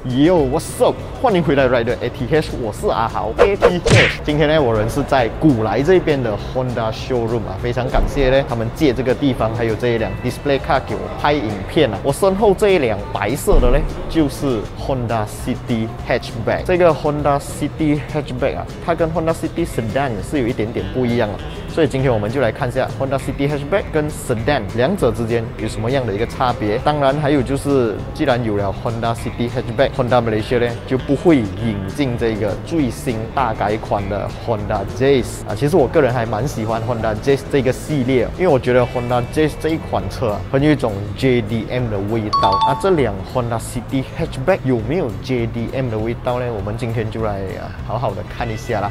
Yo，what's up？ 欢迎回来 Rider ATH， 我是阿豪 ATH。今天呢，我人是在古来这边的 Honda Showroom 啊，非常感谢呢，他们借这个地方还有这一辆 Display Car 给我拍影片啊。我身后这一辆白色的呢，就是 Honda City Hatchback。这个 Honda City Hatchback 啊，它跟 Honda City Sedan 是有一点点不一样的。 所以今天我们就来看一下 Honda City Hatchback 跟 Sedan 两者之间有什么样的一个差别。当然还有就是，既然有了 Honda City Hatchback，Honda Malaysia 呢就不会引进这个最新大改款的 Honda Jazz 啊。其实我个人还蛮喜欢 Honda Jazz 这个系列，因为我觉得 Honda Jazz 这一款车啊，很有一种 JDM 的味道。那这辆 Honda City Hatchback 有没有 JDM 的味道呢？我们今天就来好好的看一下啦。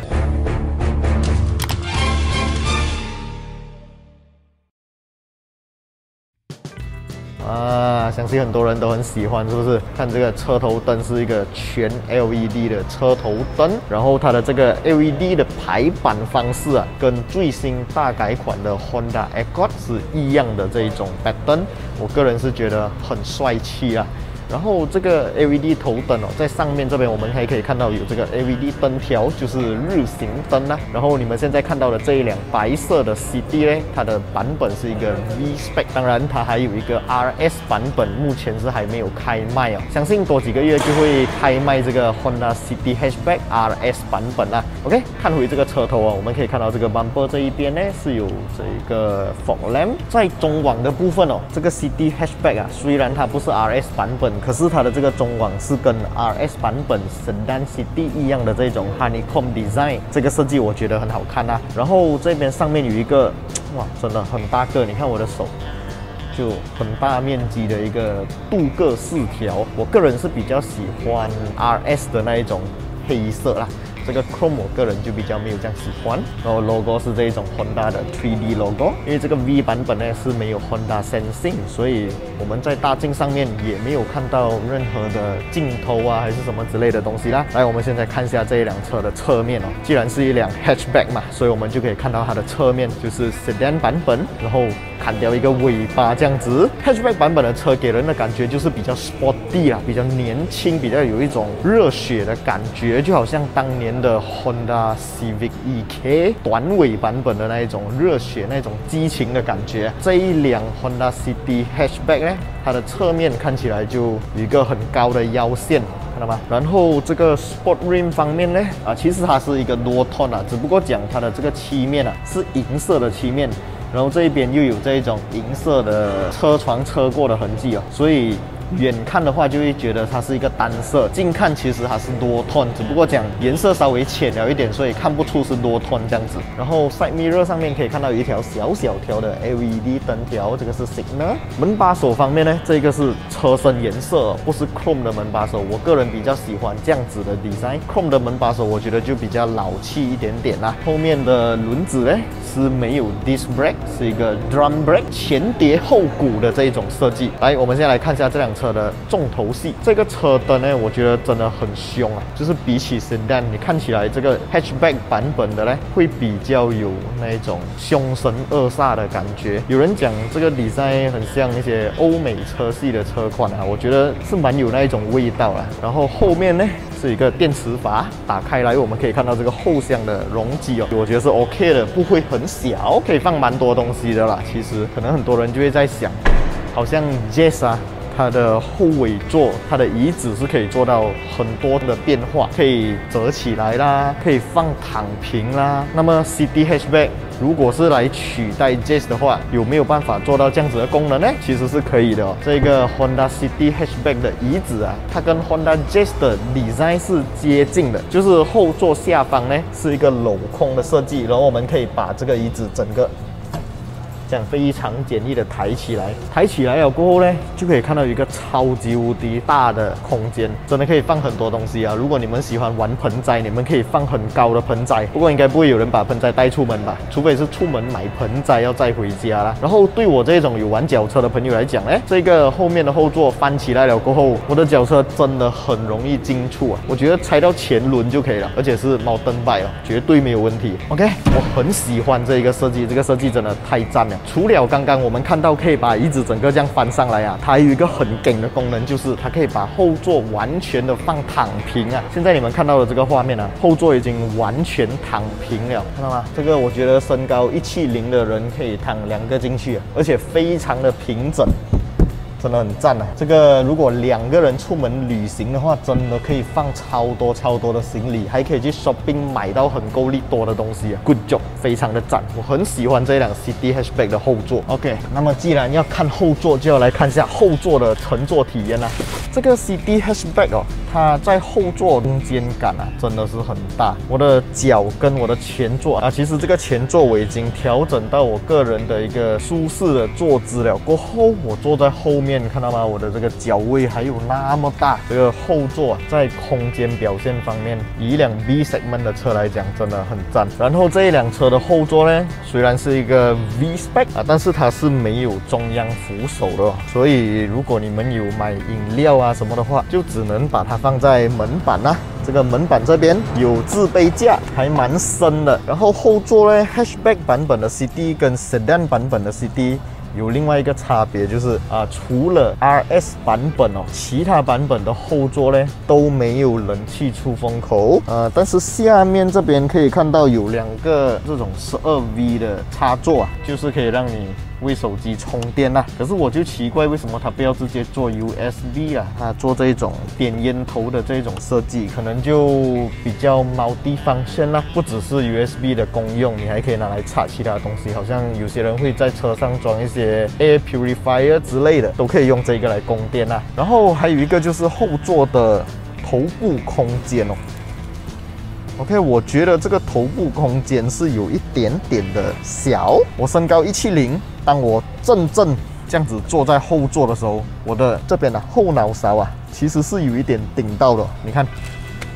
相信很多人都很喜欢，是不是？看这个车头灯是一个全 LED 的车头灯，然后它的这个 LED 的排版方式啊，跟最新大改款的 Honda Accord 是一样的这一种 pattern， 我个人是觉得很帅气啊。 然后这个 LED 头灯哦，在上面这边我们还可以看到有这个 LED 灯条，就是日行灯啊。然后你们现在看到的这一辆白色的 City 呢，它的版本是一个 V Spec， 当然它还有一个 RS 版本，目前是还没有开卖哦。相信多几个月就会开卖这个 Honda City Hatchback RS 版本啦。OK， 看回这个车头啊，我们可以看到这个 bumper 这一边呢是有这个 fog lamp， 在中网的部分哦，这个 City Hatchback 啊，虽然它不是 RS 版本。 可是它的这个中网是跟 RS 版本 Sedan City 一样的这种 Honeycomb Design， 这个设计我觉得很好看啊。然后这边上面有一个，哇，真的很大个，你看我的手，就很大面积的一个镀铬饰条。我个人是比较喜欢 RS 的那一种黑色啦。 这个 Chrome 我个人就比较没有这样喜欢，然后 logo 是这一种 Honda 的 3D logo， 因为这个 V 版本呢是没有 Honda Sensing， 所以我们在大镜上面也没有看到任何的镜头啊还是什么之类的东西啦。来，我们现在看一下这一辆车的侧面哦，既然是一辆 hatchback 嘛，所以我们就可以看到它的侧面就是 Sedan 版本，然后砍掉一个尾巴这样子。hatchback 版本的车给人的感觉就是比较 sporty 啊，比较年轻，比较有一种热血的感觉，就好像当年 的 Honda Civic EK 短尾版本的那一种热血、那种激情的感觉。这一辆 Honda City Hatchback 呢，它的侧面看起来就有一个很高的腰线，看到吗？然后这个 Sport Rim 方面呢，其实它是一个 dual tone 啊，只不过讲它的这个漆面啊是银色的漆面，然后这一边又有这一种银色的车床车过的痕迹哦，所以 远看的话就会觉得它是一个单色，近看其实它是多 tone， 只不过讲颜色稍微浅了一点，所以看不出是多 tone 这样子。然后 side mirror 上面可以看到有一条小小条的 LED 灯条，这个是 signal。门把手方面呢，这个是车身颜色，不是 chrome 的门把手。我个人比较喜欢这样子的 design。chrome 的门把手我觉得就比较老气一点点啦。后面的轮子呢是没有 disc brake， 是一个 drum brake， 前碟后鼓的这一种设计。来，我们现在来看一下这辆车的重头戏。这个车灯呢，我觉得真的很凶啊，就是比起 Sedan， 你看起来这个 hatchback 版本的呢，会比较有那一种凶神恶煞的感觉。有人讲这个 design 很像一些欧美车系的车款啊，我觉得是蛮有那一种味道啊。然后后面呢是一个电磁阀，打开来我们可以看到这个后箱的容积哦，我觉得是 OK 的，不会很小，可以放蛮多东西的啦。其实可能很多人就会在想，好像 Jazz 啊， 它的后尾座，它的椅子是可以做到很多的变化，可以折起来啦，可以放躺平啦。那么 City Hatchback 如果是来取代 Jazz 的话，有没有办法做到这样子的功能呢？其实是可以的哦。这个 Honda City Hatchback 的椅子啊，它跟 Honda Jazz 的 design 是接近的，就是后座下方呢是一个镂空的设计，然后我们可以把这个椅子整个 这样非常简易的抬起来，抬起来了过后呢，就可以看到有一个超级无敌大的空间，真的可以放很多东西啊！如果你们喜欢玩盆栽，你们可以放很高的盆栽，不过应该不会有人把盆栽带出门吧？除非是出门买盆栽要带回家啦。然后对我这种有玩脚车的朋友来讲，这个后面的后座翻起来了过后，我的脚车真的很容易进出啊！我觉得踩到前轮就可以了，而且是猫蹬摆哦，绝对没有问题。OK， 我很喜欢这一个设计，这个设计真的太赞了。了。除了刚刚我们看到可以把椅子整个这样翻上来啊，它还有一个很顶的功能，就是它可以把后座完全的放躺平啊。现在你们看到的这个画面啊，后座已经完全躺平了，看到吗？这个我觉得身高170的人可以躺2个进去啊，而且非常的平整。真的很赞啊！这个如果2个人出门旅行的话，真的可以放超多的行李，还可以去 shopping 买到很够力多的东西啊 ！Good job， 非常的赞，我很喜欢这辆 City Hatchback 的后座。OK， 那么既然要看后座，就要来看一下后座的乘坐体验啦。这个 City Hatchback 哦，它在后座空间感啊真的是很大。我的脚跟我的前座啊，其实这个前座我已经调整到我个人的一个舒适的坐姿了。过后我坐在后面。看到吗？我的这个脚位还有那么大，这个后座啊，在空间表现方面，以一辆 B segment 的车来讲，真的很赞。然后这一辆车的后座呢，虽然是一个 V spec 啊，但是它是没有中央扶手的，所以如果你们有买饮料啊什么的话，就只能把它放在门板啦。这个门板这边有置杯架，还蛮深的。然后后座呢 ，Hatchback 版本的 CD 跟 Sedan 版本的 CD。有另外一个差别就是除了 RS 版本哦，其他版本的后座呢都没有冷气出风口但是下面这边可以看到有2个这种12V 的插座啊，就是可以让你为手机充电啦。可是我就奇怪，为什么它不要直接做 USB 啊？它做这种点烟头的这种设计，可能就比较multi-function啦，不只是 USB 的功用，你还可以拿来插其他东西。好像有些人会在车上装一些 air purifier 之类的，都可以用这个来供电啦。然后还有一个就是后座的头部空间哦。OK， 我觉得这个头部空间是有一点点的小。我身高170，当我正这样子坐在后座的时候，我的这边的后脑勺啊，其实是有一点顶到的。你看，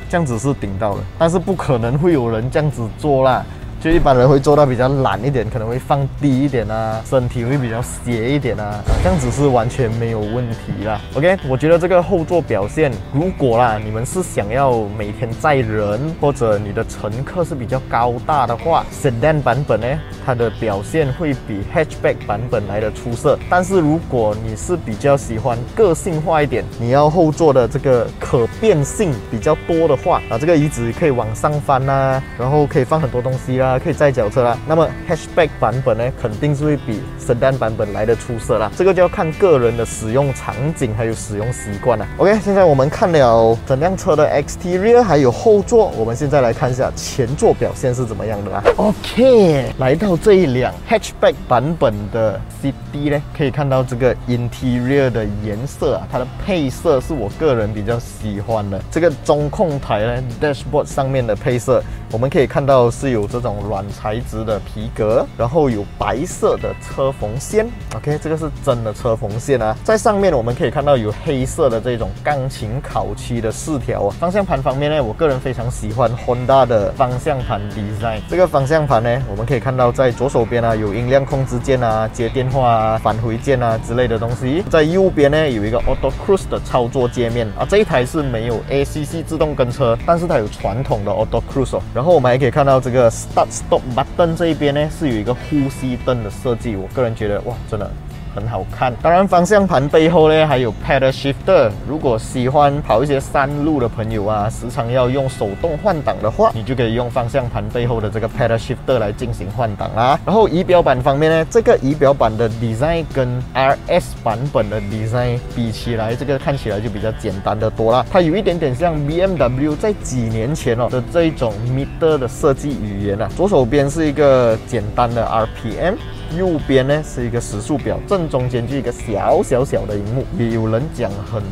这样子是顶到的，但是不可能会有人这样子坐啦。就一般人会做到比较懒一点，可能会放低一点啊，身体会比较斜一点啊，这样子是完全没有问题啦。OK， 我觉得这个后座表现，如果啦你们是想要每天载人或者你的乘客是比较高大的话 ，Sedan 版本呢，它的表现会比 Hatchback 版本来的出色。但是如果你是比较喜欢个性化一点，你要后座的这个可变性比较多的话这个椅子可以往上翻啊，然后可以放很多东西啦。可以载脚车啦，那么 Hatchback 版本呢，肯定是会比 Sedan 版本来的出色啦。这个就要看个人的使用场景还有使用习惯啦。OK， 现在我们看了整辆车的 exterior 还有后座，我们现在来看一下前座表现是怎么样的啦。OK， 来到这一辆 Hatchback 版本的 CD 呢，可以看到这个 interior 的颜色啊，它的配色是我个人比较喜欢的。这个中控台呢 ，dashboard 上面的配色，我们可以看到是有这种软材质的皮革，然后有白色的车缝线 ，OK， 这个是真的车缝线啊。在上面我们可以看到有黑色的这种钢琴烤漆的饰条啊。方向盘方面呢，我个人非常喜欢 Honda 的方向盘 design。这个方向盘呢，我们可以看到在左手边啊有音量控制键啊、接电话啊、返回键啊之类的东西。在右边呢有一个 Auto Cruise 的操作界面啊，这一台是没有 ACC 自动跟车，但是它有传统的 Auto Cruise 哦。然后我们还可以看到这个 Start Stop Button 这一边呢是有一个呼吸灯的设计，我个人觉得哇，真的很好看。当然，方向盘背后呢还有 Pedal Shifter。如果喜欢跑一些山路的朋友啊，时常要用手动换挡的话，你就可以用方向盘背后的这个 Pedal Shifter 来进行换挡啦。然后仪表板方面呢，这个仪表板的 design 跟 RS 版本的 design 比起来，这个看起来就比较简单的多啦。它有一点点像 BMW 在几年前的这一种 meter 的设计语言啊。左手边是一个简单的 RPM。右边呢是一个时速表，正中间就一个小的荧幕。也有人讲很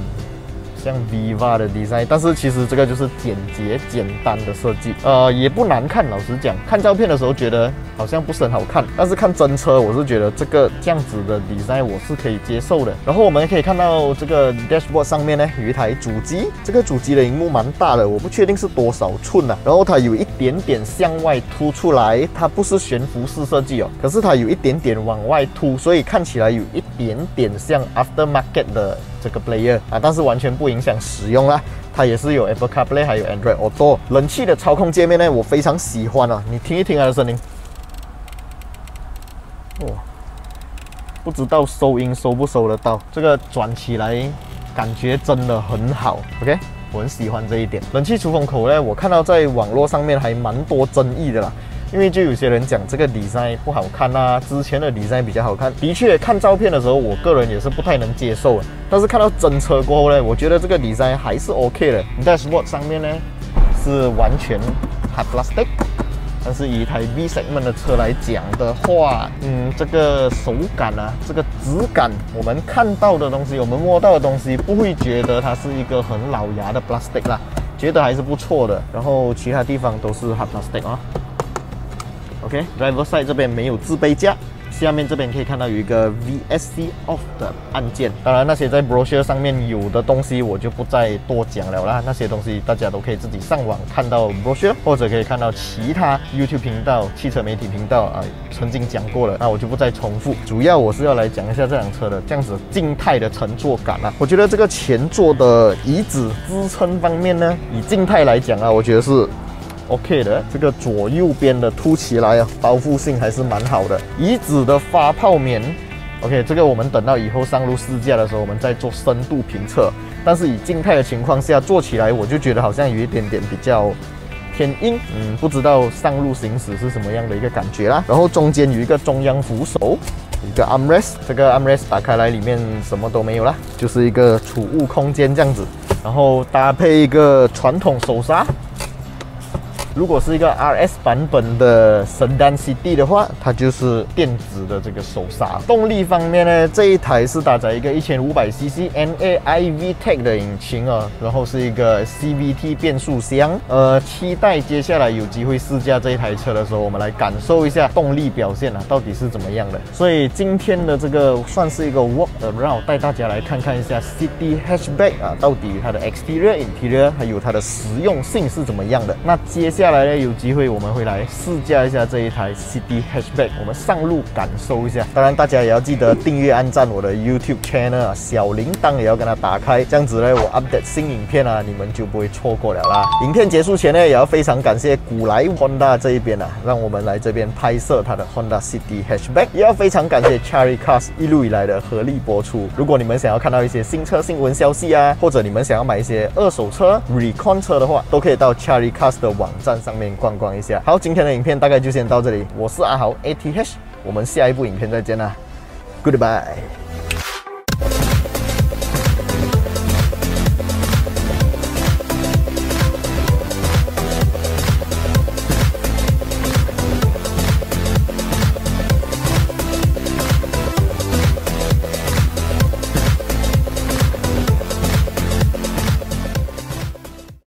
像 Viva 的 design， 但是其实这个就是简洁简单的设计，也不难看。老实讲，看照片的时候觉得好像不是很好看，但是看真车，我是觉得这个这样子的 design 我是可以接受的。然后我们可以看到这个 dashboard 上面呢有一台主机，这个主机的荧幕蛮大的，我不确定是多少寸啊。然后它有一点点向外凸出来，它不是悬浮式设计哦，可是它有一点点往外凸，所以看起来有一点点像 aftermarket 的这个 player 啊，但是完全不影响使用啦。它也是有 Apple CarPlay 还有 Android Auto。冷气的操控界面呢，我非常喜欢啊，你听一听它的声音，哇，不知道收音收不收得到。这个转起来感觉真的很好 ，OK， 我很喜欢这一点。冷气出风口呢，我看到在网络上面还蛮多争议的啦。因为就有些人讲这个 design 不好看啊，之前的 design 比较好看。的确，看照片的时候，我个人也是不太能接受。但是看到真车过后呢，我觉得这个 design 还是 OK 的。你在 Sport 上面呢，是完全 hard plastic。但是以一台 V segment 的车来讲的话，这个手感啊，这个质感，我们看到的东西，我们摸到的东西，不会觉得它是一个很老牙的 plastic 啦，觉得还是不错的。然后其他地方都是 hard plastic 啊。OK，driver side 这边没有自备架，下面这边可以看到有一个 VSC off 的按键。当然，那些在 brochure 上面有的东西我就不再多讲了啦，那些东西大家都可以自己上网看到 brochure， 或者可以看到其他 YouTube 频道、汽车媒体频道曾经讲过了，那我就不再重复。主要我是要来讲一下这辆车的这样子静态的乘坐感啊。我觉得这个前座的椅子支撑方面呢，以静态来讲啊，我觉得是OK 的，这个左右边的凸起来啊，包覆性还是蛮好的。椅子的发泡棉 ，OK， 这个我们等到以后上路试驾的时候，我们再做深度评测。但是以静态的情况下坐起来，我就觉得好像有一点点比较偏硬，不知道上路行驶是什么样的一个感觉啦。然后中间有一个中央扶手，一个 armrest， 这个 armrest 打开来里面什么都没有啦，就是一个储物空间这样子。然后搭配一个传统手刹。如果是一个 RS 版本的 Sedan City 的话，它就是电子的这个手刹。动力方面呢，这一台是搭载一个 1500cc NAI VTEC 的引擎啊，然后是一个 CVT 变速箱。期待接下来有机会试驾这一台车的时候，我们来感受一下动力表现啊，到底是怎么样的。所以今天的这个算是一个 walk around， 带大家来看看一下 City Hatchback 啊，到底它的 Exterior、Interior 还有它的实用性是怎么样的。那接下来呢，有机会我们会来试驾一下这一台 City Hatchback， 我们上路感受一下。当然，大家也要记得订阅、按赞我的 YouTube channel 啊，小铃铛也要跟它打开，这样子呢，我 update 新影片啊，你们就不会错过了啦。影片结束前呢，也要非常感谢古来 Honda 这一边啊，让我们来这边拍摄它的 Honda City Hatchback， 也要非常感谢 Cherry Cars 一路以来的合力播出。如果你们想要看到一些新车新闻消息啊，或者你们想要买一些二手车、recon 车的话，都可以到 Cherry Cars 的网站上面逛逛一下。好，今天的影片大概就先到这里，我是阿豪 ATH， 我们下一部影片再见啦 ，Goodbye。